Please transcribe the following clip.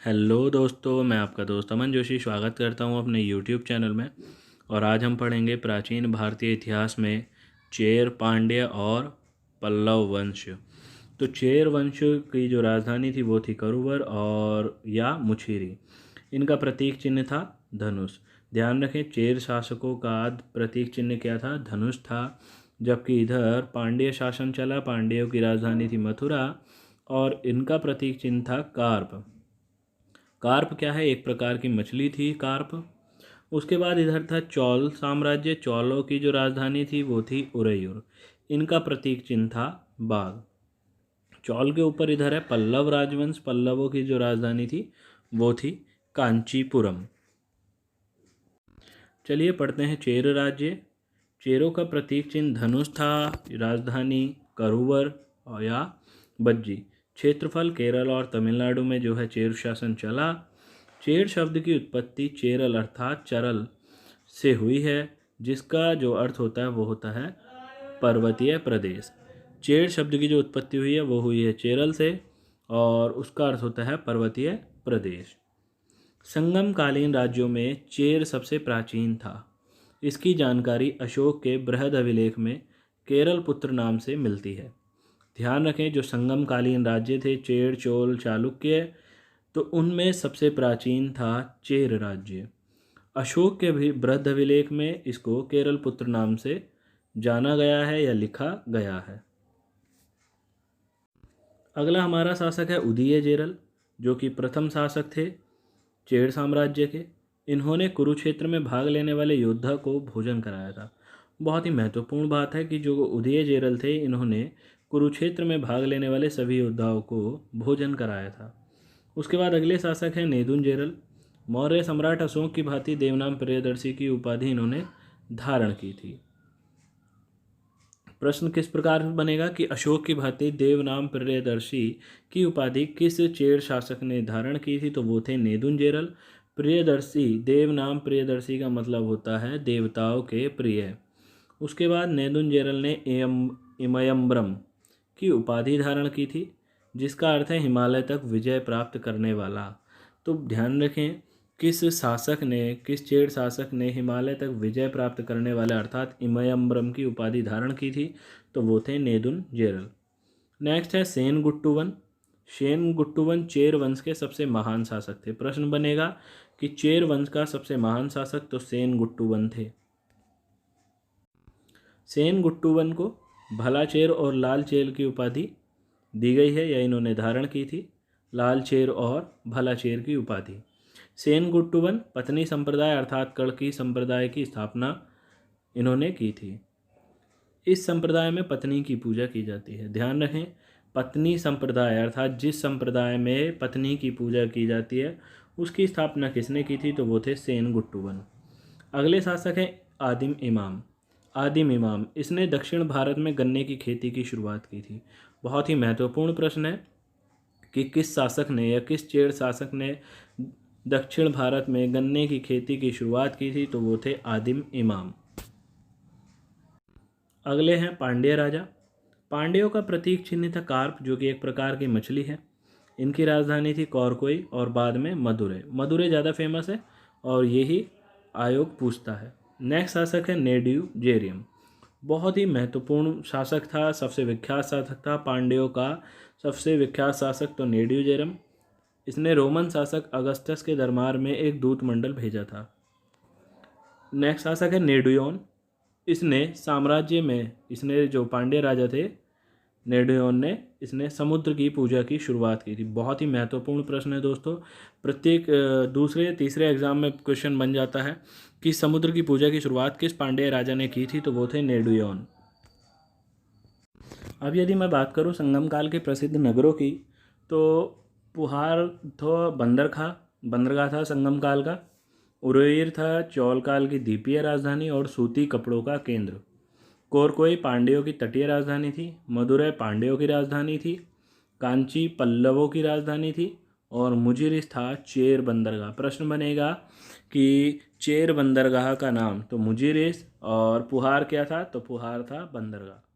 Hello दोस्तों, मैं आपका दोस्त अमन जोशी स्वागत करता हूं अपने यूट्यूब चैनल में। और आज हम पढ़ेंगे प्राचीन भारतीय इतिहास में चेर, पांड्य और पल्लव वंश। तो चेर वंश की जो राजधानी थी वो थी करुवर और या मुछीरी। इनका प्रतीक चिन्ह था धनुष। ध्यान रखें, चेर शासकों का प्रतीक चिन्ह क्या था? धनुष था। जबकि इधर पांड्य शासन चला, पांड्यों की राजधानी थी मथुरा और इनका प्रतीक चिन्ह था कार्प। कार्प क्या है? एक प्रकार की मछली थी कार्प। उसके बाद इधर था चौल साम्राज्य। चौलों की जो राजधानी थी वो थी उरैयूर। इनका प्रतीक चिन्ह था बाघ। चौल के ऊपर इधर है पल्लव राजवंश। पल्लवों की जो राजधानी थी वो थी कांचीपुरम। चलिए पढ़ते हैं चेर राज्य। चेरों का प्रतीक चिन्ह धनुष था। राजधानी करूवर या बज्जी। क्षेत्रफल केरल और तमिलनाडु में जो है चेर शासन चला। चेर शब्द की उत्पत्ति चेरल अर्थात चरल से हुई है, जिसका जो अर्थ होता है वो होता है पर्वतीय प्रदेश। चेर शब्द की जो उत्पत्ति हुई है वो हुई है चेरल से और उसका अर्थ होता है पर्वतीय प्रदेश। संगम कालीन राज्यों में चेर सबसे प्राचीन था। इसकी जानकारी अशोक के बृहद अभिलेख में केरल पुत्र नाम से मिलती है। ध्यान रखें, जो संगम कालीन राज्य थे चेर, चोल, चालुक्य, तो उनमें सबसे प्राचीन था चेर राज्य। अशोक के भी बृहद अभिलेख में इसको केरल पुत्र नाम से जाना गया है या लिखा गया है। अगला हमारा शासक है उदय जेरल, जो कि प्रथम शासक थे चेर साम्राज्य के। इन्होंने कुरुक्षेत्र में भाग लेने वाले योद्धा को भोजन कराया था। बहुत ही महत्वपूर्ण बात है कि जो उदय जेरल थे इन्होंने कुरुक्षेत्र में भाग लेने वाले सभी योद्धाओं को भोजन कराया था। उसके बाद अगले शासक हैं नेदुन जेरल। मौर्य सम्राट अशोक की भांति देवनाम प्रियदर्शी की उपाधि इन्होंने धारण की थी। प्रश्न किस प्रकार बनेगा कि अशोक की भांति देवनाम प्रियदर्शी की उपाधि किस चेर शासक ने धारण की थी? तो वो थे नेदुन जेरल। प्रियदर्शी, देवनाम प्रियदर्शी का मतलब होता है देवताओं के प्रिय। उसके बाद नेदुन जेरल ने इमयम्बरम की उपाधि धारण की थी, जिसका अर्थ है हिमालय तक विजय प्राप्त करने वाला। तो ध्यान रखें, किस शासक ने, किस चेर शासक ने हिमालय तक विजय प्राप्त करने वाले अर्थात इमयम्बरम की उपाधि धारण की थी? तो वो थे नेदुन जेरल। नेक्स्ट है सेन गुट्टुवन। सेन गुट्टुवन चेर वंश के सबसे महान शासक थे। प्रश्न बनेगा कि चेर वंश का सबसे महान शासक, तो सेन गुट्टुवन थे। सेन गुट्टुवन को भला चेर और लाल चेर की उपाधि दी गई है या इन्होंने धारण की थी। लाल चेर और भला चेर की उपाधि। सेन गुट्टुवन पत्नी संप्रदाय अर्थात कड़की संप्रदाय की स्थापना इन्होंने की थी। इस संप्रदाय में पत्नी की पूजा की जाती है। ध्यान रखें, पत्नी संप्रदाय अर्थात जिस संप्रदाय में पत्नी की पूजा की जाती है उसकी स्थापना किसने की थी? तो वो थे सेन गुट्टुवन। अगले शासक हैं आदिम इमाम। आदिम इमाम, इसने दक्षिण भारत में गन्ने की खेती की शुरुआत की थी। बहुत ही महत्वपूर्ण प्रश्न है कि किस शासक ने या किस चेर शासक ने दक्षिण भारत में गन्ने की खेती की शुरुआत की थी? तो वो थे आदिम इमाम। अगले हैं पांड्य राजा। पांड्यों का प्रतीक चिन्ह था कार्प, जो कि एक प्रकार की मछली है। इनकी राजधानी थी कौरकोई और बाद में मदुरै। मदुरै ज़्यादा फेमस है और यही आयोग पूछता है। नेक्स्ट शासक है नेड्यू जेरियम। बहुत ही महत्वपूर्ण शासक था, सबसे विख्यात शासक था पांड्यों का। सबसे विख्यात शासक तो नेड्यू जेरियम। इसने रोमन शासक अगस्टस के दरबार में एक दूत मंडल भेजा था। नेक्स्ट शासक है नेडुयोन। इसने साम्राज्य में, इसने जो पांड्य राजा थे नेडुयोन ने, इसने समुद्र की पूजा की शुरुआत की थी। बहुत ही महत्वपूर्ण प्रश्न है दोस्तों। प्रत्येक दूसरे तीसरे एग्जाम में क्वेश्चन बन जाता है कि समुद्र की पूजा की शुरुआत किस पांड्य राजा ने की थी? तो वो थे नेडुयोन। अब यदि मैं बात करूं संगम काल के प्रसिद्ध नगरों की, तो पुहार तो बंदरगाह था संगम काल का। उरैर था चौल काल की द्वीपीय राजधानी और सूती कपड़ों का केंद्र। कोरकोई पांड्यों की तटीय राजधानी थी। मदुरै पांड्यों की राजधानी थी। कांची पल्लवों की राजधानी थी और मुजिरिस था चेर बंदरगाह। प्रश्न बनेगा कि चेर बंदरगाह का नाम, तो मुजिरिस, और पुहार क्या था? तो पुहार था बंदरगाह।